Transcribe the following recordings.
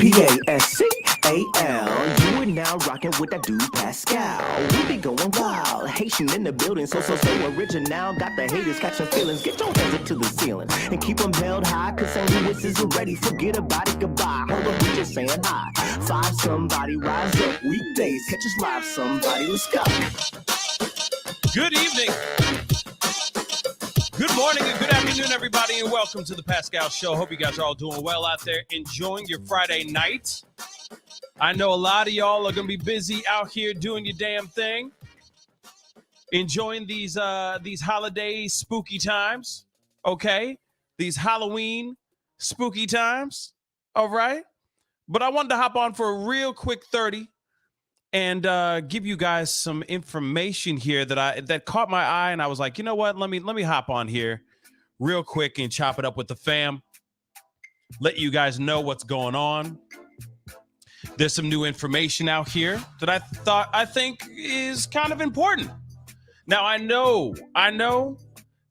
Pascal. You are now rocking with that dude Pascal. We be going wild, Haitian in the building, so original. Got the haters catching feelings. Get your hands up to the ceiling and keep them held high. Cause St. Louis isn't ready. Forget about it, goodbye. Hold up, we just saying hi. Five somebody, rise up. Weekdays, catch us live. Somebody, let's go. Good evening. Good morning and good afternoon, everybody, and welcome to the Pascal Show. Hope you guys are all doing well out there, enjoying your Friday night. I know a lot of y'all are going to be busy out here doing your damn thing, enjoying these holiday spooky times, okay? These Halloween spooky times, all right? But I wanted to hop on for a real quick 30 and give you guys some information here that caught my eye, and I was like, you know what? Let me hop on here real quick and chop it up with the fam. Let you guys know what's going on. There's some new information out here that I think is kind of important. Now I know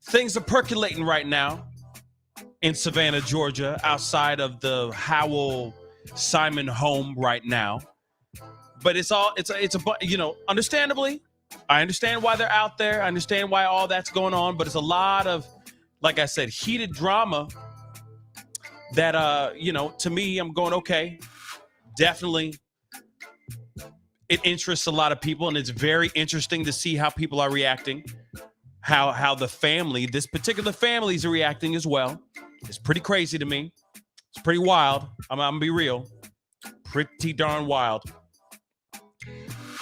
things are percolating right now in Savannah, Georgia, outside of the Howell Simon home right now. But understandably, I understand why they're out there. I understand why all that's going on, but it's a lot of, like I said, heated drama that, to me, I'm going, okay, definitely it interests a lot of people, and it's very interesting to see how people are reacting, how this particular family is reacting as well. It's pretty crazy to me. It's pretty wild. I'm going to be real. Pretty darn wild.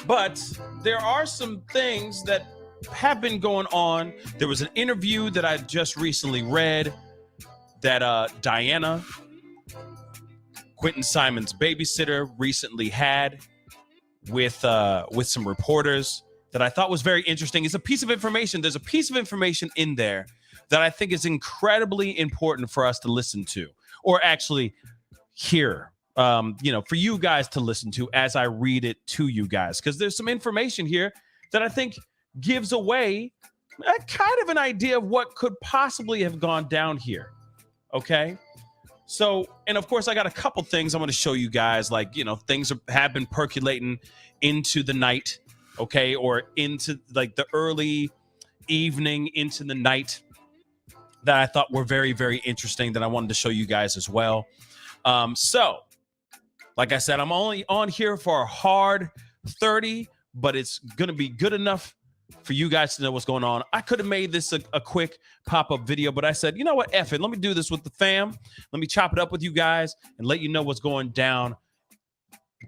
But there are some things that have been going on. There was an interview that I just recently read that Diana, Quinton Simon's babysitter, recently had with some reporters that I thought was very interesting. It's a piece of information. There's a piece of information in there that I think is incredibly important for us to listen to, or actually hear. For you guys to listen to as I read it to you guys, because there's some information here that I think gives away a kind of an idea of what could possibly have gone down here. Okay. So, and of course, I got a couple things I'm going to show you guys, like, things have been percolating into the night. Okay. Or into like the early evening into the night that I thought were very, very interesting that I wanted to show you guys as well. So, like I said, I'm only on here for a hard 30, but it's going to be good enough for you guys to know what's going on. I could have made this a quick pop-up video, but I said, you know what, F it. Let me do this with the fam. Let me chop it up with you guys and let you know what's going down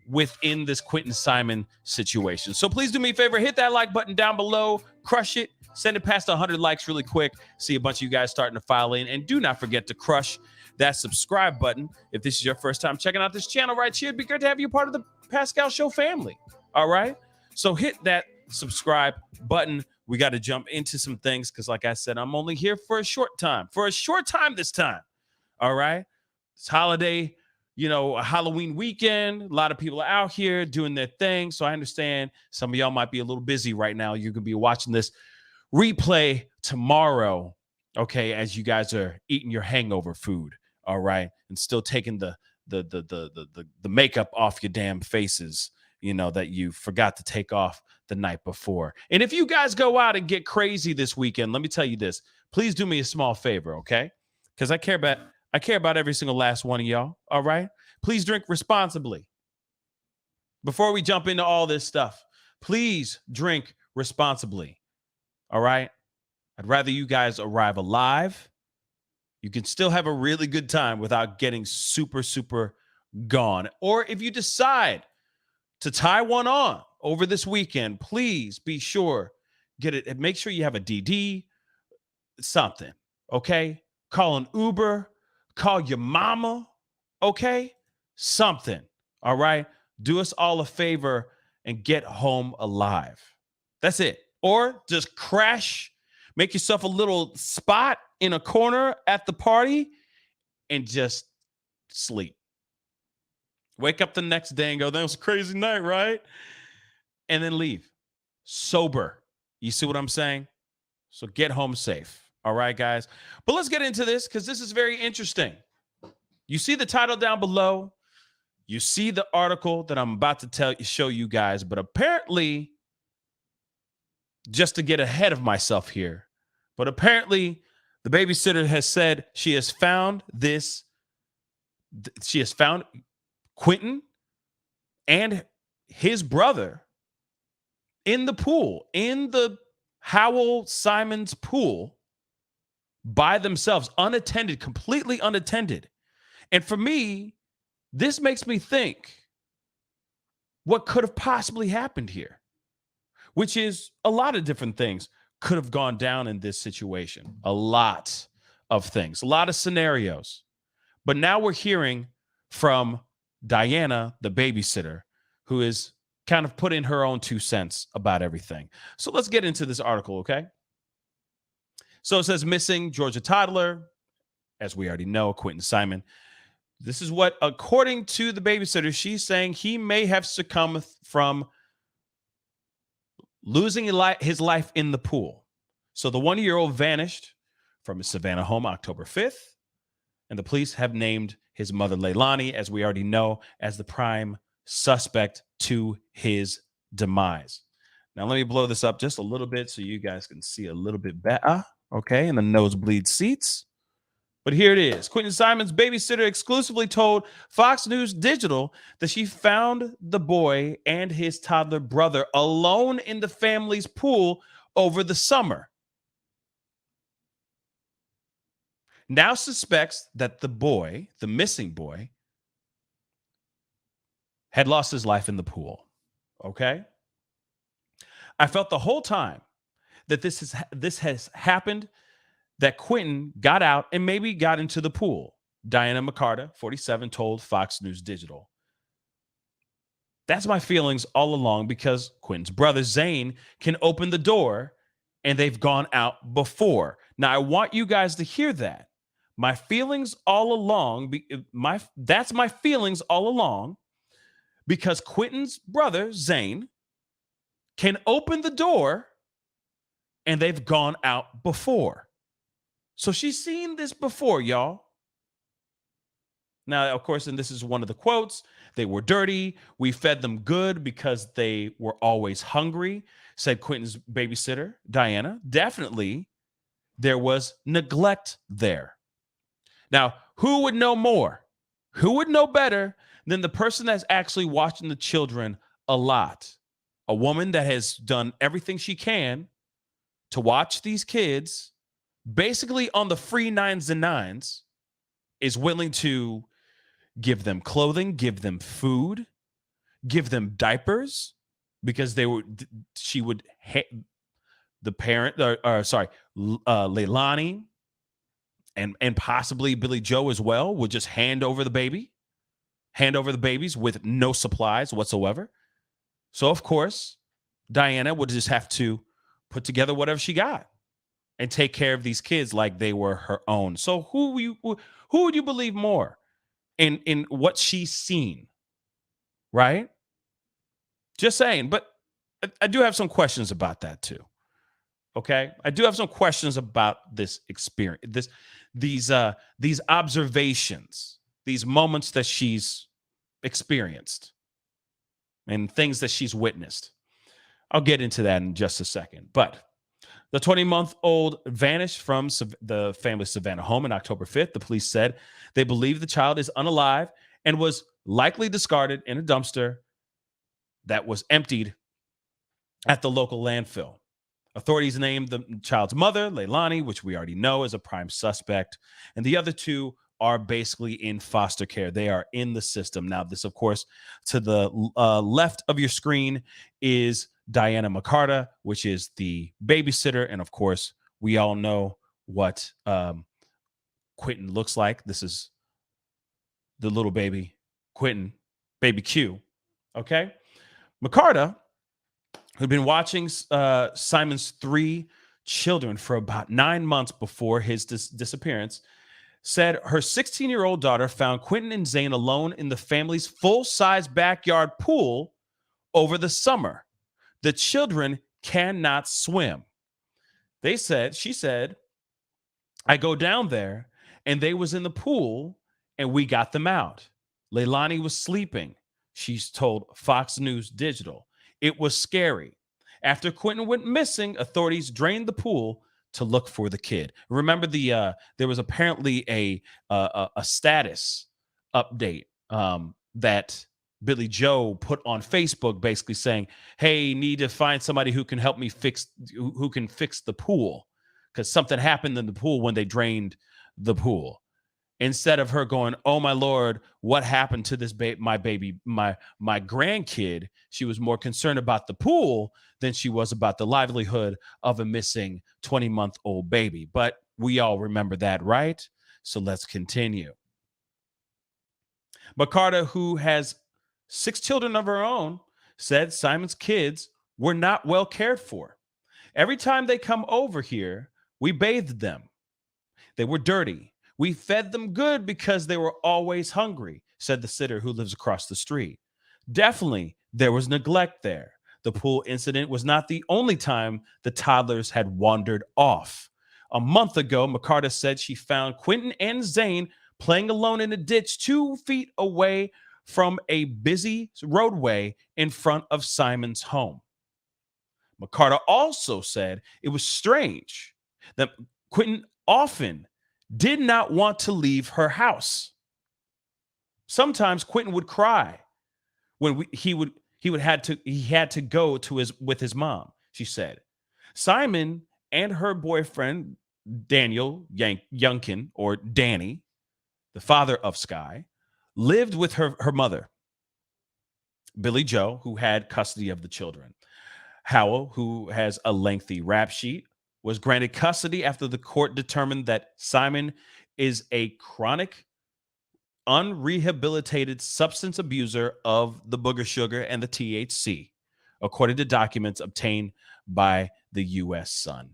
within this Quinton Simon situation. So please do me a favor, hit that like button down below, crush it, send it past 100 likes really quick. See a bunch of you guys starting to file in, and do not forget to crush that subscribe button. If this is your first time checking out this channel right here, it'd be great to have you part of the Pascal Show family. All right. So hit that subscribe button. We got to jump into some things because, like I said, I'm only here for a short time this time. All right. It's holiday, a Halloween weekend. A lot of people are out here doing their thing. So I understand some of y'all might be a little busy right now. You're going to be watching this replay tomorrow. Okay. As you guys are eating your hangover food. All right. And still taking the makeup off your damn faces, that you forgot to take off the night before. And if you guys go out and get crazy this weekend, let me tell you this, please do me a small favor. Okay. Because I care about every single last one of y'all. All right. Please drink responsibly. Before we jump into all this stuff, please drink responsibly. All right. I'd rather you guys arrive alive. You can still have a really good time without getting super, super gone. Or if you decide to tie one on over this weekend, please be sure, get it. Make sure you have a DD, something, okay? Call an Uber, call your mama, okay? Something, all right? Do us all a favor and get home alive. That's it. Or just crash, make yourself a little spot in a corner at the party and just sleep. Wake up the next day and go, that was a crazy night, right? And then leave. Sober. You see what I'm saying? So get home safe. All right, guys. But let's get into this because this is very interesting. You see the title down below. You see the article that I'm about to show you guys, but apparently, just to get ahead of myself here, but apparently the babysitter has said she has found Quinton and his brother in the pool, in the Howell Simons pool by themselves, unattended, completely unattended. And for me, this makes me think what could have possibly happened here, which is a lot of different things could have gone down in this situation. A lot of things, a lot of scenarios. But now we're hearing from Diana, the babysitter, who is kind of put in her own 2 cents about everything. So let's get into this article, okay? So it says missing Georgia toddler, as we already know, Quinton Simon. This is what, according to the babysitter, she's saying he may have succumbed from losing his life in the pool. So the 1-year-old vanished from his Savannah home October 5th, and the police have named his mother, Leilani, as we already know, as the prime suspect to his demise. Now, let me blow this up just a little bit so you guys can see a little bit better, okay, in the nosebleed seats. But here it is. Quinton Simon's babysitter exclusively told Fox News Digital that she found the boy and his toddler brother alone in the family's pool over the summer. Now suspects that the boy, the missing boy, had lost his life in the pool. Okay? I felt the whole time that this has happened, that Quinton got out and maybe got into the pool. Diana McCarter, 47, told Fox News Digital. That's my feelings all along because Quinton's brother, Zane, can open the door and they've gone out before. Now, I want you guys to hear that. My feelings all along, that's my feelings all along because Quinton's brother, Zane, can open the door and they've gone out before. So she's seen this before, y'all. Now, of course, and this is one of the quotes, they were dirty. We fed them good because they were always hungry, said Quinton's babysitter, Diana. Definitely, there was neglect there. Now, who would know more? Who would know better than the person that's actually watching the children a lot? A woman that has done everything she can to watch these kids basically on the free 9s and 9s, is willing to give them clothing, give them food, give them diapers, because Leilani and possibly Billy Joe as well would just hand over the babies with no supplies whatsoever. So of course, Diana would just have to put together whatever she got and take care of these kids like they were her own. So who would you believe more in what she's seen, right? Just saying. But I do have some questions about that too. Okay, I do have some questions about this experience, these observations, these moments that she's experienced, and things that she's witnessed. I'll get into that in just a second. But the 20-month-old vanished from the family's Savannah home on October 5th. The police said they believe the child is unalive and was likely discarded in a dumpster that was emptied at the local landfill. Authorities named the child's mother, Leilani, which we already know is a prime suspect, and the other two are basically in foster care. They are in the system. Now, this, of course, to the left of your screen is Diana McCarter, which is the babysitter. And of course, we all know what Quinton looks like. This is the little baby, Quinton, baby Q. Okay. McCarter, who'd been watching Simon's 3 children for about 9 months before his disappearance, said her 16-year-old daughter found Quinton and Zane alone in the family's full-size backyard pool over the summer. The children cannot swim. She said, I go down there and they was in the pool and we got them out. Leilani was sleeping, she's told Fox News Digital. It was scary. After Quinton went missing, authorities drained the pool to look for the kid. Remember, there was apparently a status update that Billy Joe put on Facebook, basically saying, "Hey, need to find somebody who can help me who can fix the pool because something happened in the pool when they drained the pool." Instead of her going, "Oh my Lord, what happened to this my baby, my grandkid?" She was more concerned about the pool than she was about the livelihood of a missing 20-month-old baby. But we all remember that, right? So let's continue. McCarter, who has 6 children of her own, said Simon's kids were not well cared for. Every time they come over here, we bathed them. They were dirty. We fed them good because they were always hungry, said the sitter who lives across the street. Definitely, there was neglect there. The pool incident was not the only time the toddlers had wandered off. A month ago, McCarter said she found Quinton and Zane playing alone in a ditch 2 feet away from a busy roadway in front of Simon's home. McCarter also said it was strange that Quinton often did not want to leave her house. Sometimes Quinton would cry when he had to go to with his mom, she said. Simon and her boyfriend Daniel Youngkin, or Danny, the father of Sky, lived with her mother, Billy Joe, who had custody of the children. Howell, who has a lengthy rap sheet, was granted custody after the court determined that Simon is a chronic, unrehabilitated substance abuser of the booger sugar and the THC, according to documents obtained by the U.S. Sun.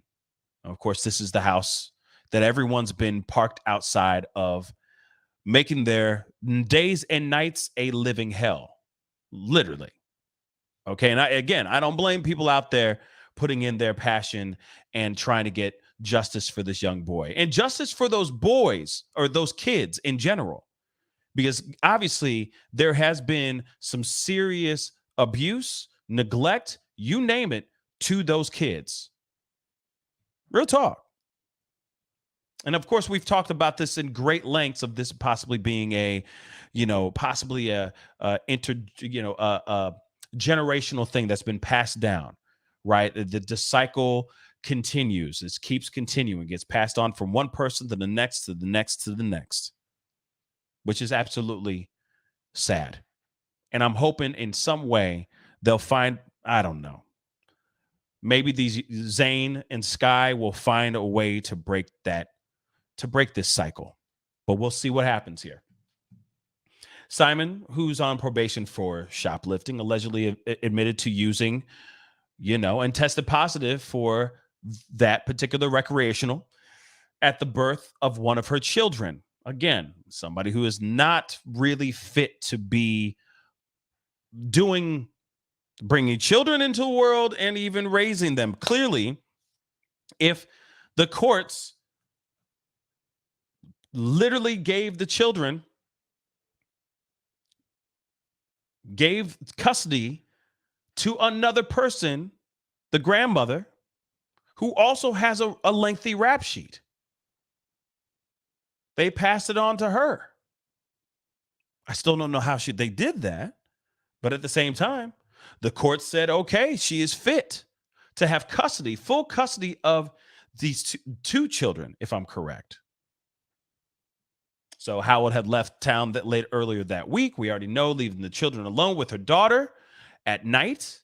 Of course, this is the house that everyone's been parked outside of, making their days and nights a living hell, literally. Okay, and I don't blame people out there putting in their passion and trying to get justice for this young boy and justice for those boys or those kids in general, because obviously there has been some serious abuse, neglect, you name it, to those kids. Real talk. And of course, we've talked about this in great lengths of this possibly being a generational thing that's been passed down, right? The cycle continues. It keeps continuing. Gets passed on from one person to the next, to the next, to the next, which is absolutely sad. And I'm hoping in some way they'll find, I don't know, maybe these Zane and Sky will find a way to break this cycle. But we'll see what happens here. Simon, who's on probation for shoplifting, allegedly admitted to using, and tested positive for that particular recreational at the birth of one of her children. Again, somebody who is not really fit to be bringing children into the world and even raising them. Clearly, if the courts literally gave custody to another person, the grandmother, who also has a lengthy rap sheet. They passed it on to her. I still don't know how they did that. But at the same time, the court said, okay, she is fit to have full custody of these two children, if I'm correct. So Howard had left town earlier that week. We already know, leaving the children alone with her daughter at night.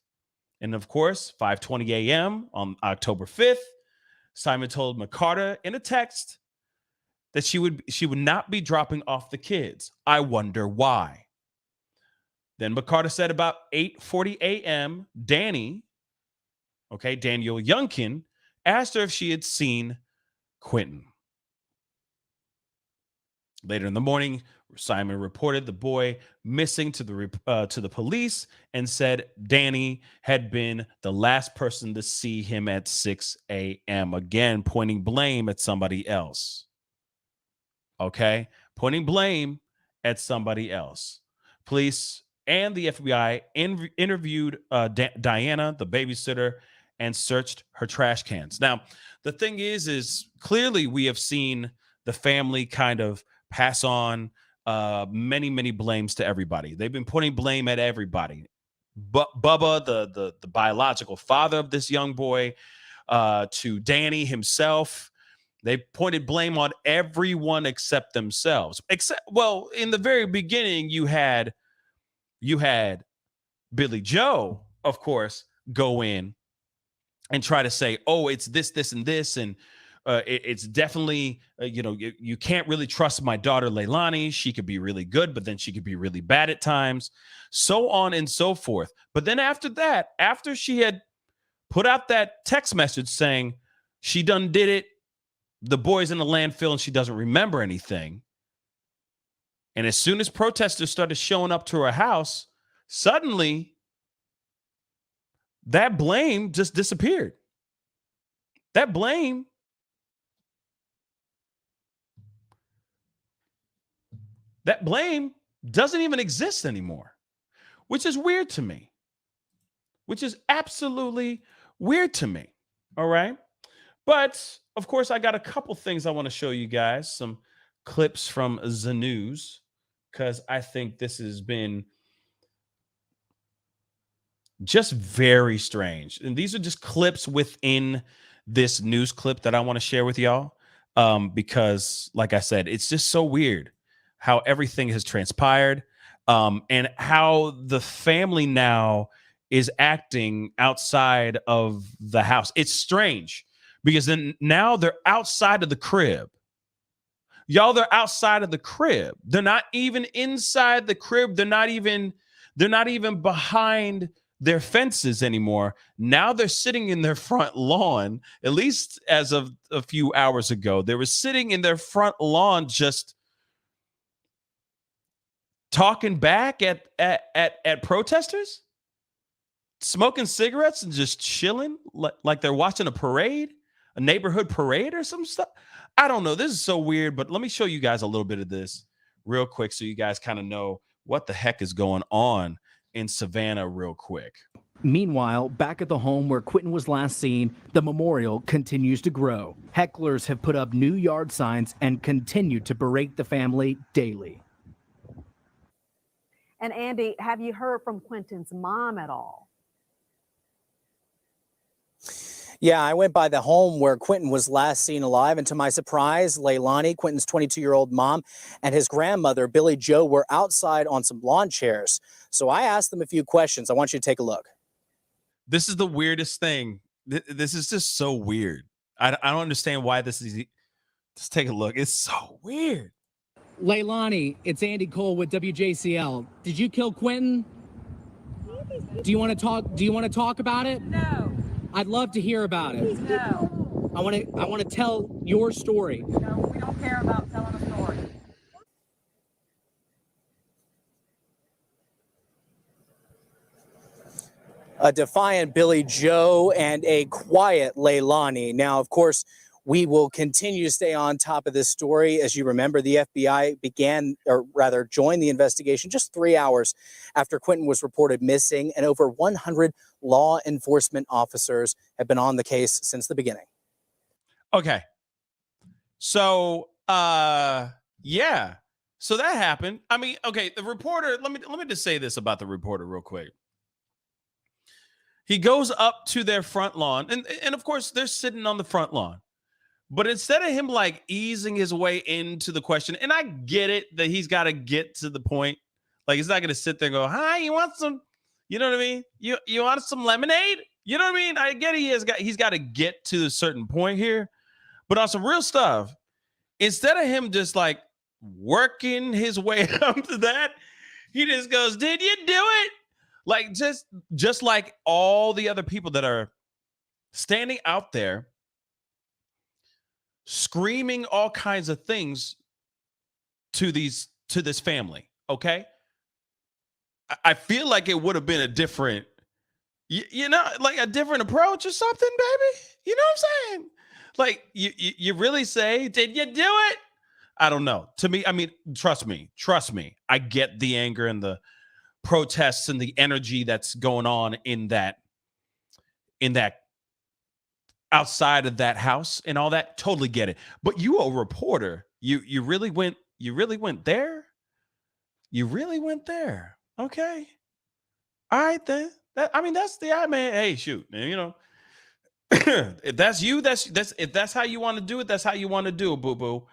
And of course, 5:20 a.m. on October 5th, Simon told McCarter in a text that she would not be dropping off the kids. I wonder why. Then McCarter said about 8:40 a.m., Daniel Youngkin, asked her if she had seen Quinton. Later in the morning, Simon reported the boy missing to the police and said Danny had been the last person to see him at 6 a.m. Again, pointing blame at somebody else. Okay? Pointing blame at somebody else. Police and the FBI interviewed Diana, the babysitter, and searched her trash cans. Now, the thing is clearly we have seen the family kind of pass on many blames to everybody. They've been putting blame at everybody. But Bubba, the biological father of this young boy, to Danny himself. They pointed blame on everyone except themselves. Well, in the very beginning, you had Billy Joe, of course, go in and try to say, "Oh, it's this, and this, and it's definitely you can't really trust my daughter Leilani. She could be really good, but then she could be really bad at times, so on and so forth." But then after that, after she had put out that text message saying she done did it, the boy's in the landfill, and she doesn't remember anything. And as soon as protesters started showing up to her house, suddenly that blame just disappeared. That blame doesn't even exist anymore, which is weird to me. Which is absolutely weird to me. All right. But of course, I got a couple things I want to show you guys, some clips from the news, because I think this has been just very strange. And these are just clips within this news clip that I want to share with y'all. Because, like I said, it's just so weird how everything has transpired, and how the family now is acting outside of the house. It's strange because then now they're outside of the crib. Y'all, they're outside of the crib. They're not even inside the crib. They're not even behind their fences anymore. Now they're sitting in their front lawn. At least as of a few hours ago, they were sitting in their front lawn just talking back at protesters, smoking cigarettes and just chilling like they're watching a parade, a neighborhood parade or some stuff. I don't know. This is so weird, but let me show you guys a little bit of this real quick so you guys kind of know what the heck is going on in Savannah real quick. Meanwhile, back at the home where Quinton was last seen, the memorial continues to grow. Hecklers have put up new yard signs and continue to berate the family daily. And Andy, have you heard from Quinton's mom at all? Yeah, I went by the home where Quinton was last seen alive, and to my surprise, Leilani, Quinton's 22-year-old mom, and his grandmother, Billy Joe, were outside on some lawn chairs. So I asked them a few questions. I want you to take a look. This is the weirdest thing. This is just so weird. I don't understand why this is. Just take a look. It's so weird. Leilani, it's Andy Cole with WJCL. Did you kill Quinton? Do you want to talk? Do you want to talk about it? No. I'd love to hear about it. No. I want to tell your story. No, we don't care about telling a story. A defiant Billy Joe and a quiet Leilani. Now, of course, we will continue to stay on top of this story. As you remember, the FBI joined the investigation just 3 hours after Quinton was reported missing, and over 100 law enforcement officers have been on the case since the beginning. Okay. So, yeah. So that happened. I mean, okay, the reporter, let me just say this about the reporter real quick. He goes up to their front lawn, and of course, they're sitting on the front lawn. But instead of him like easing his way into the question, and I get it that he's got to get to the point. Like he's not going to sit there and go, "Hi, you want some?" You know what I mean? You want some lemonade? You know what I mean? I get it. He's got to get to a certain point here. But on some real stuff, instead of him just like working his way up to that, he just goes, "Did you do it?" Like just like all the other people that are standing out there screaming all kinds of things to this family. Okay. I feel like it would have been a different, like a different approach or something, baby. You know what I'm saying? Like you really say, "Did you do it?" I don't know. To me, I mean, trust me. I get the anger and the protests and the energy that's going on in that outside of that house and all that. Totally get it. But you a reporter. You really went there? You really went there. Okay. All right then. That's the I mean, hey, shoot, man, you know. If that's you, that's if that's how you want to do it, that's how you want to do it, boo-boo.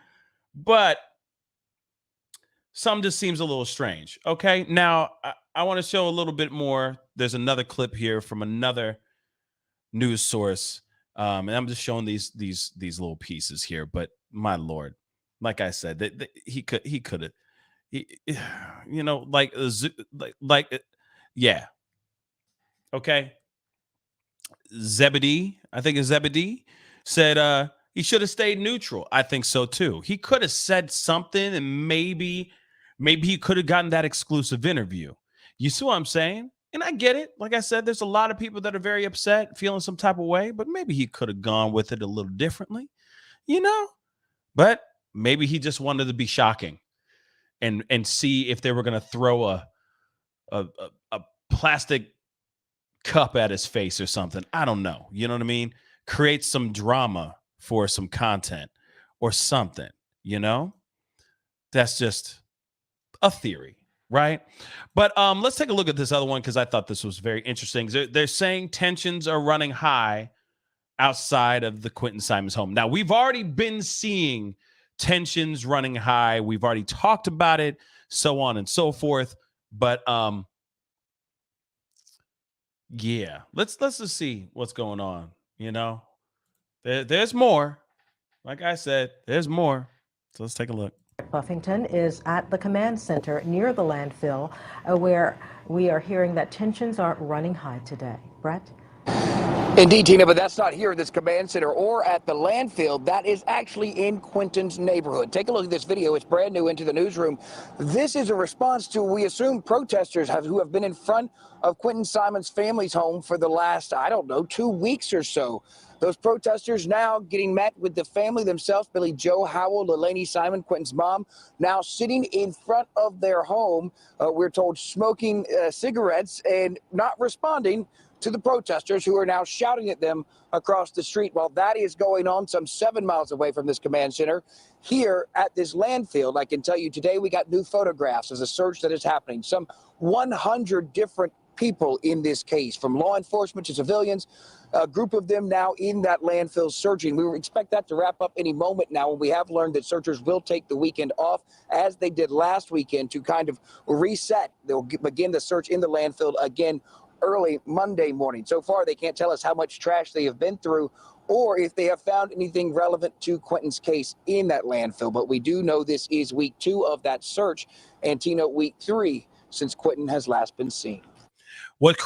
But some just seems a little strange. Okay. Now I want to show a little bit more. There's another clip here from another news source. And I'm just showing these little pieces here, but my Lord, like I said, he could have, you know, yeah. Okay. Zebedee, I think it's Zebedee, said he should have stayed neutral. I think so too. He could have said something and maybe he could have gotten that exclusive interview. You see what I'm saying? And I get it. Like I said, there's a lot of people that are very upset, feeling some type of way, but maybe he could have gone with it a little differently, you know? But maybe he just wanted to be shocking and see if they were going to throw a plastic cup at his face or something. I don't know. You know what I mean? Create some drama for some content or something, you know? That's just a theory, right? But let's take a look at this other one because I thought this was very interesting. They're saying tensions are running high outside of the Quinton Simons home. Now, we've already been seeing tensions running high. We've already talked about it, so on and so forth. But yeah, let's just see what's going on. You know, there's more. Like I said, there's more. So let's take a look. Buffington is at the command center near the landfill where we are hearing that tensions are running high today. Brett? Indeed, Tina, but that's not here at this command center or at the landfill. That is actually in Quinton's neighborhood. Take a look at this video. It's brand new into the newsroom. This is a response to, we assume, protesters who have been in front of Quinton Simons' family's home for the last, 2 weeks or so. Those protesters now getting met with the family themselves, Billy Joe Howell, Leilani Simon, Quinton's mom, now sitting in front of their home, we're told smoking cigarettes and not responding to the protesters who are now shouting at them across the street. While that is going on some 7 miles away from this command center, here at this landfill, I can tell you today we got new photographs as a search that is happening. Some 100 different people in this case, from law enforcement to civilians, a group of them now in that landfill searching. We expect that to wrap up any moment now, and we have learned that searchers will take the weekend off, as they did last weekend, to kind of reset. They'll begin the search in the landfill again early Monday morning. So far, they can't tell us how much trash they have been through or if they have found anything relevant to Quinton's case in that landfill. But we do know this is week 2 of that search, and Tina, week 3 since Quinton has last been seen. What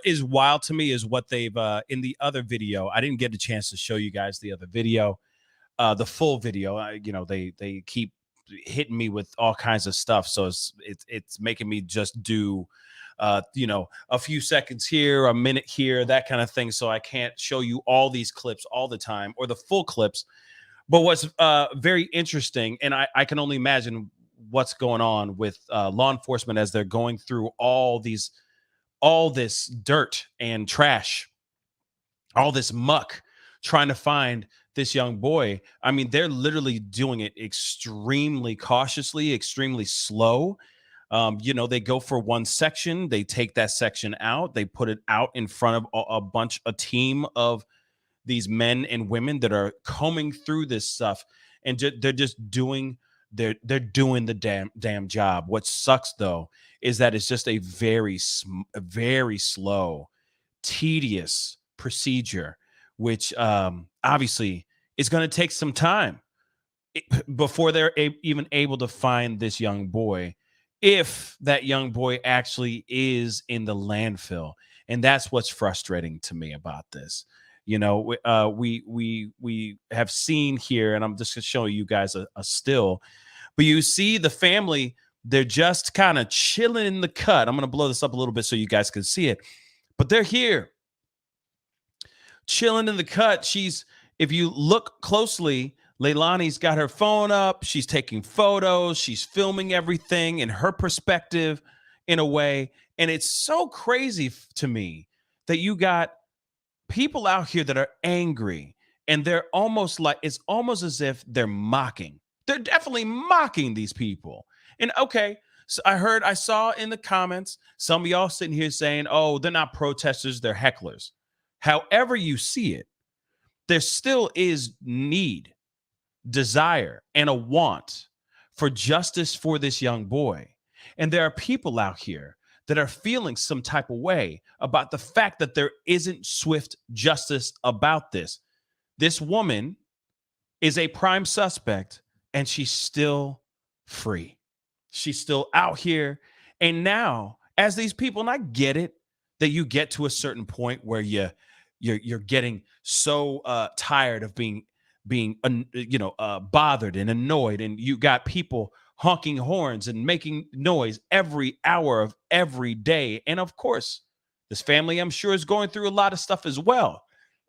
is wild to me is what they've in the other video. I didn't get a chance to show you guys the other video, the full video. You know, they keep hitting me with all kinds of stuff, so it's making me just do you know, a few seconds here, a minute here, that kind of thing. So I can't show you all these clips all the time or the full clips. But what's very interesting, and I can only imagine what's going on with law enforcement as they're going through all this dirt and trash, all this muck, trying to find this young boy. I mean, they're literally doing it extremely cautiously, extremely slow. You know, they go for one section, they take that section out, they put it out in front of a team of these men and women that are combing through this stuff, and they're just doing they're doing the damn job. What sucks though is that it's just a very slow, tedious procedure, which obviously is going to take some time before they're even able to find this young boy, if that young boy actually is in the landfill. And that's what's frustrating to me about this. You know, we have seen here, and I'm just going to show you guys a still, but you see the family, they're just kind of chilling in the cut. I'm going to blow this up a little bit so you guys can see it, but they're here chilling in the cut. If you look closely, Leilani's got her phone up. She's taking photos. She's filming everything in her perspective in a way. And it's so crazy to me that you got people out here that are angry and they're almost like, it's almost as if they're mocking. They're definitely mocking these people. And okay, so I saw in the comments, some of y'all sitting here saying, oh, they're not protesters, they're hecklers. However you see it, there still is need, desire, and a want for justice for this young boy. And there are people out here that are feeling some type of way about the fact that there isn't swift justice about this. This woman is a prime suspect and she's still free. She's still out here. And now, as these people, and I get it, that you get to a certain point where you're getting so tired of being bothered and annoyed, and you got people honking horns and making noise every hour of every day. And of course, this family, I'm sure, is going through a lot of stuff as well.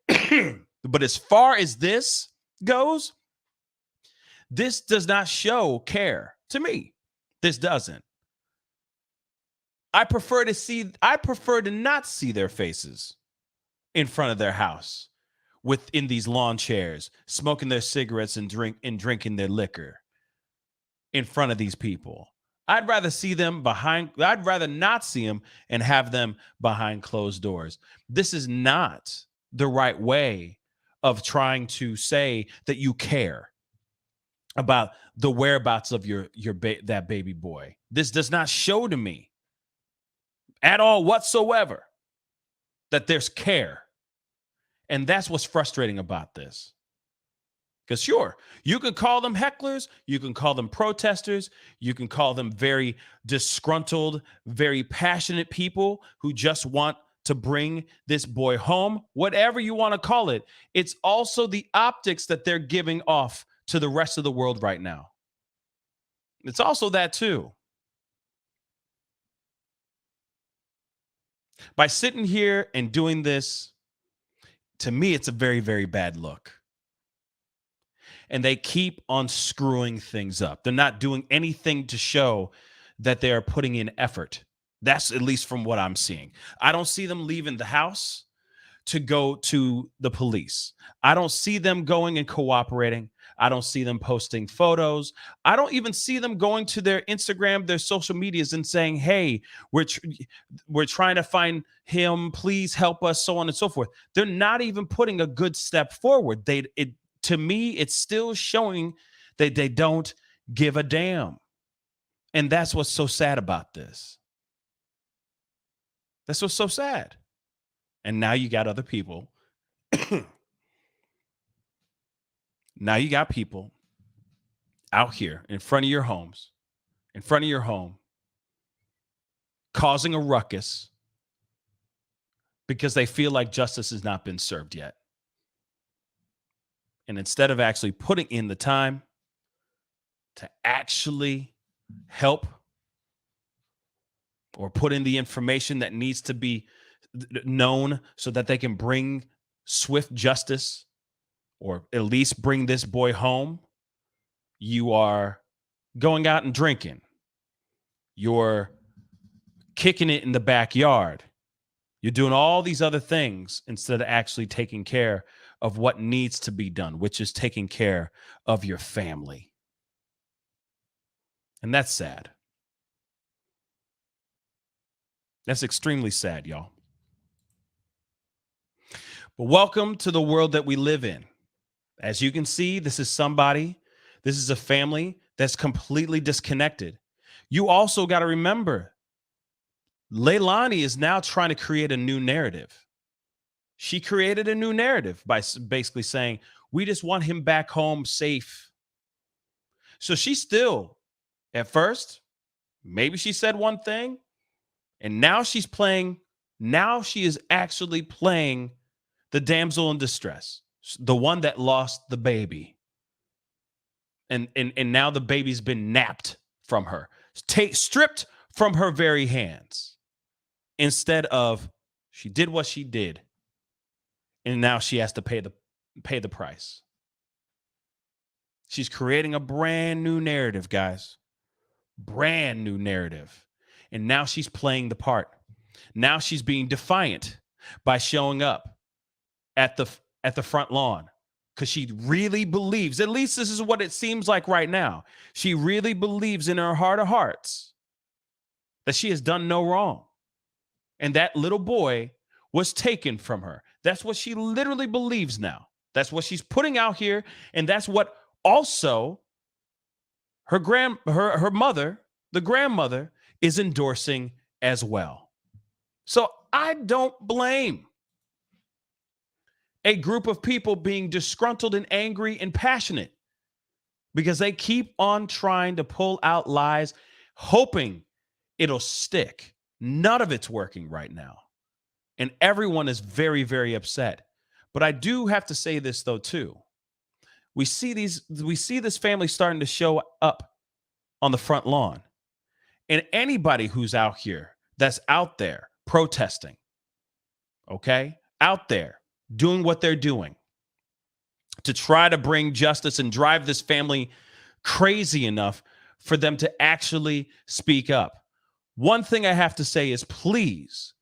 But as far as this goes, this does not show care to me. This doesn't. I prefer to not see their faces in front of their house within these lawn chairs, smoking their cigarettes and drinking their liquor in front of these people. I'd rather not see them and have them behind closed doors. This is not the right way of trying to say that you care about the whereabouts of that baby boy. This does not show to me at all whatsoever that there's care. And that's what's frustrating about this. Because sure, you can call them hecklers, you can call them protesters, you can call them very disgruntled, very passionate people who just want to bring this boy home, whatever you want to call it. It's also the optics that they're giving off to the rest of the world right now. It's also that too. By sitting here and doing this, to me, it's a very, very bad look. And they keep on screwing things up. They're not doing anything to show that they are putting in effort. That's at least from what I'm seeing. I don't see them leaving the house to go to the police. I don't see them going and cooperating. I don't see them posting photos. I don't even see them going to their Instagram, their social medias, and saying, hey, we're trying to find him. Please help us, so on and so forth. They're not even putting a good step forward. To me, it's still showing that they don't give a damn. And that's what's so sad about this. That's what's so sad. And now you got other people. Now you got people out here in front of your homes, in front of your home, causing a ruckus because they feel like justice has not been served yet. And instead of actually putting in the time to actually help or put in the information that needs to be known so that they can bring swift justice or at least bring this boy home, you are going out and drinking. You're kicking it in the backyard. You're doing all these other things instead of actually taking care of what needs to be done, which is taking care of your family. And that's sad. That's extremely sad, y'all. But welcome to the world that we live in. As you can see, this is a family that's completely disconnected. You also got to remember, Leilani is now trying to create a new narrative. She created a new narrative by basically saying, we just want him back home safe. So she still, at first, maybe she said one thing, and now she is actually playing the damsel in distress, the one that lost the baby. And now the baby's been napped from her, stripped from her very hands. Instead of she did what she did, and now she has to pay the price. She's creating a brand new narrative, guys. Brand new narrative. And now she's playing the part. Now she's being defiant by showing up at the front lawn because she really believes, at least this is what it seems like right now. She really believes in her heart of hearts that she has done no wrong. And that little boy was taken from her. That's what she literally believes now. That's what she's putting out here. And that's what also her mother, the grandmother, is endorsing as well. So I don't blame a group of people being disgruntled and angry and passionate because they keep on trying to pull out lies, hoping it'll stick. None of it's working right now. And everyone is very, very upset. But I do have to say this, though, too. We see this family starting to show up on the front lawn. And anybody who's out here, that's out there protesting, okay, out there doing what they're doing to try to bring justice and drive this family crazy enough for them to actually speak up. One thing I have to say is please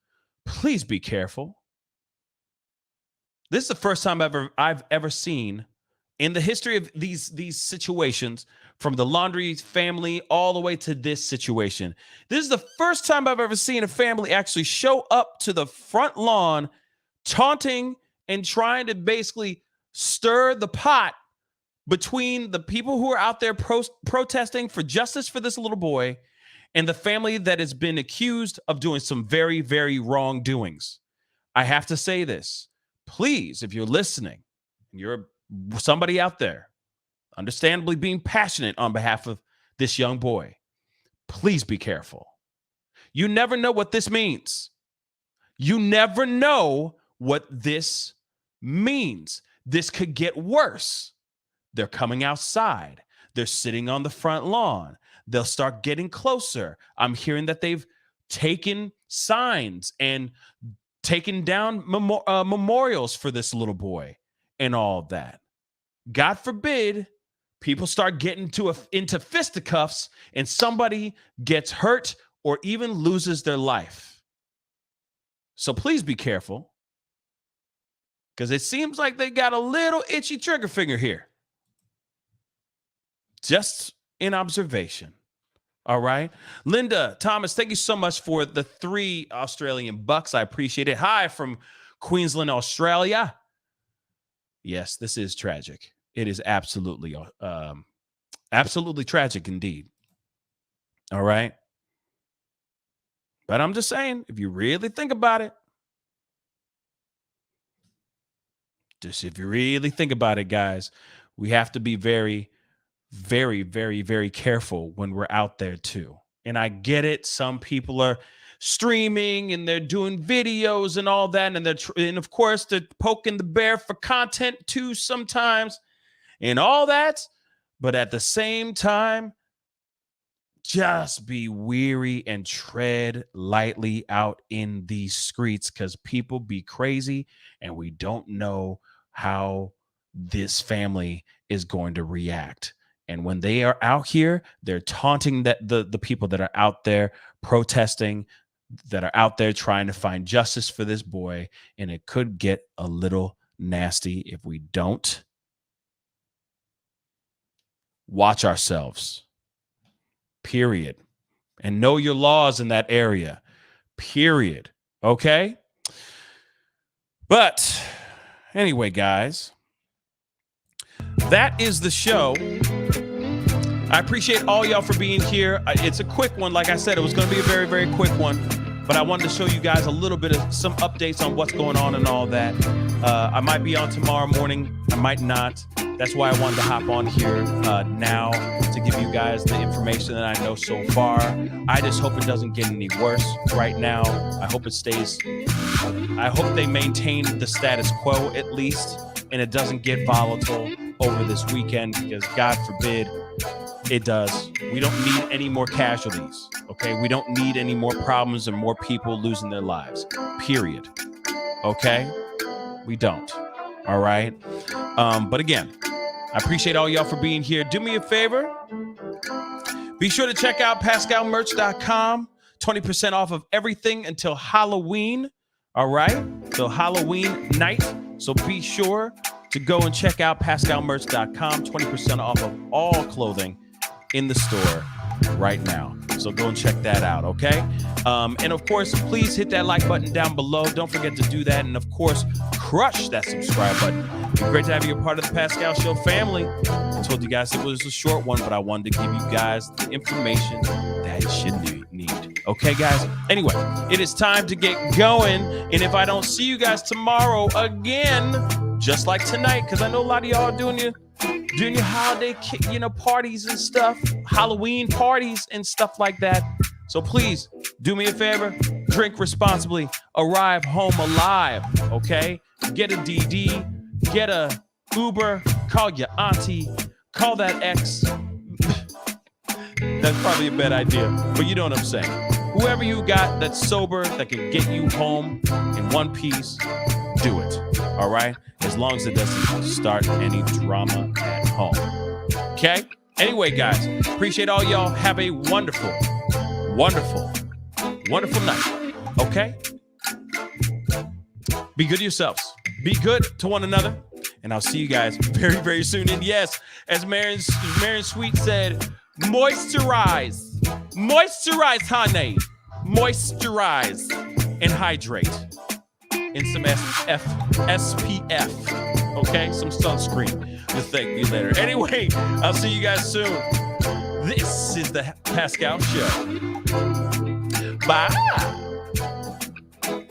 be careful. This is the first time I've ever seen in the history of these situations, from the Laundrie family all the way to this situation. This is the first time I've ever seen a family actually show up to the front lawn taunting and trying to basically stir the pot between the people who are out there protesting for justice for this little boy and the family that has been accused of doing some very, very wrong doings. I have to say this. Please, if you're listening, and you're somebody out there, understandably being passionate on behalf of this young boy, please be careful. You never know what this means. You never know what this means. This could get worse. They're coming outside. They're sitting on the front lawn. They'll start getting closer. I'm hearing that they've taken signs and taken down memorials for this little boy and all that. God forbid people start getting into fisticuffs and somebody gets hurt or even loses their life. So please be careful, because it seems like they got a little itchy trigger finger here. Just in observation. All right. Linda Thomas, thank you so much for the 3 Australian bucks. I appreciate it. Hi from Queensland, Australia. Yes, this is tragic. It is absolutely tragic indeed. All right. But I'm just saying, if you really think about it, guys, we have to be very, very, very, very careful when we're out there too. And I get it. Some people are streaming and they're doing videos and all that. And of course, they're poking the bear for content too sometimes and all that. But at the same time, just be wary and tread lightly out in these streets, because people be crazy and we don't know how this family is going to react. And when they are out here, they're taunting the people that are out there protesting, that are out there trying to find justice for this boy. And it could get a little nasty if we don't watch ourselves. Period. And know your laws in that area. Period. Okay? But anyway, guys, that is the show. I appreciate all y'all for being here. It's a quick one. Like I said, it was going to be a very, very quick one. But I wanted to show you guys a little bit of some updates on what's going on and all that. I might be on tomorrow morning. I might not. That's why I wanted to hop on here now to give you guys the information that I know so far. I just hope it doesn't get any worse right now. I hope it stays. I hope they maintain the status quo at least, and it doesn't get volatile over this weekend, because God forbid it does. We don't need any more casualties, okay? We don't need any more problems and more people losing their lives, period, okay? We don't, all right? But again, I appreciate all y'all for being here. Do me a favor. Be sure to check out PascalMerch.com. 20% off of everything until Halloween. All right? Till Halloween night. So be sure to go and check out PascalMerch.com. 20% off of all clothing in the store right now. So go and check that out, okay? And of course, please hit that like button down below. Don't forget to do that. And of course, crush that subscribe button. It's great to have you a part of the Pascal Show family. I told you guys it was a short one, but I wanted to give you guys the information that you should need. Okay, guys? Anyway, it is time to get going. And if I don't see you guys tomorrow again, just like tonight, because I know a lot of y'all are doing your holiday, parties and stuff, Halloween parties and stuff like that. So please do me a favor, drink responsibly, arrive home alive, okay? Get a DD, get a Uber, call your auntie, call that ex. That's probably a bad idea, but you know what I'm saying. Whoever you got that's sober, that can get you home in one piece, do it, all right? As long as it doesn't start any drama at home, okay? Anyway, guys, appreciate all y'all. Have a wonderful, wonderful, wonderful night, okay? Be good to yourselves. Be good to one another. And I'll see you guys very, very soon. And yes, as Marion Sweet said, moisturize, honey. Moisturize and hydrate in some SPF, okay? Some sunscreen. You'll thank me later. Anyway, I'll see you guys soon. This is the Pascal Show. Bye.